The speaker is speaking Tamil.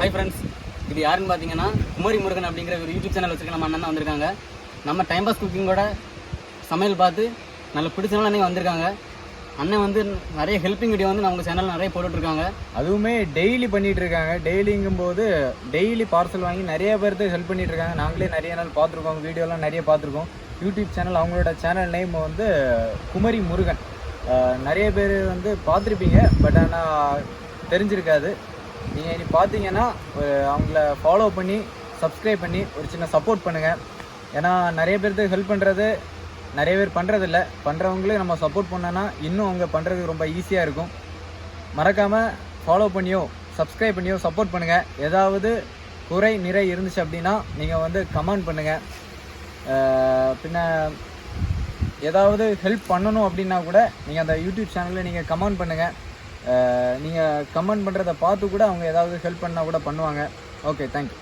ஹாய் ஃப்ரெண்ட்ஸ், இது யாருன்னு பார்த்தீங்கன்னா குமரி முருகன் அப்படிங்கிற ஒரு யூடியூப் சேனல் வச்சுருக்க நம்ம அண்ணன் வந்திருக்காங்க. நம்ம டைம் பாஸ் குக்கிங்கோட சமையல் பார்த்து நல்ல பிடிச்சனால அன்றைக்கி வந்திருக்காங்க. அண்ணன் வந்து நிறைய ஹெல்ப்பிங் வீடியோ வந்து நம்ம சேனல் நிறைய போட்டுட்ருக்காங்க. அதுவுமே டெய்லி பண்ணிகிட்டு இருக்காங்க. டெய்லிங்கும்போது டெய்லி பார்சல் வாங்கி நிறைய பேருக்கு ஹெல்ப் பண்ணிகிட்டு இருக்காங்க. நாங்களே நிறைய நாள் பார்த்துருக்கோம், வீடியோலாம் நிறைய பார்த்துருக்கோம். யூடியூப் சேனல், அவங்களோட சேனல் நேம் வந்து குமரி முருகன். நிறைய பேர் வந்து பார்த்துருப்பீங்க, பட் ஆனால் தெரிஞ்சிருக்காது. நீங்கள் இனி பார்த்தீங்கன்னா அவங்கள ஃபாலோ பண்ணி சப்ஸ்கிரைப் பண்ணி ஒரு சின்ன சப்போர்ட் பண்ணுங்கள். ஏன்னா நிறைய பேருக்கு ஹெல்ப் பண்ணுறது நிறைய பேர் பண்ணுறதில்ல. பண்ணுறவங்களே நம்ம சப்போர்ட் பண்ணோன்னா இன்னும் அவங்க பண்ணுறதுக்கு ரொம்ப ஈஸியாக இருக்கும். மறக்காமல் ஃபாலோ பண்ணியோ சப்ஸ்கிரைப் பண்ணியோ சப்போர்ட் பண்ணுங்கள். ஏதாவது குறை நிறை இருந்துச்சு அப்படின்னா நீங்கள் வந்து கமெண்ட் பண்ணுங்கள். பின்ன ஏதாவது ஹெல்ப் பண்ணணும் அப்படின்னா கூட நீங்கள் அந்த யூடியூப் சேனலில் நீங்கள் கமெண்ட் பண்ணுங்கள். நீங்கள் கமெண்ட் பண்ணுறதை பார்த்து கூட அவங்க ஏதாவது ஹெல்ப் பண்ணால் கூட பண்ணுவாங்க. Okay, thank you.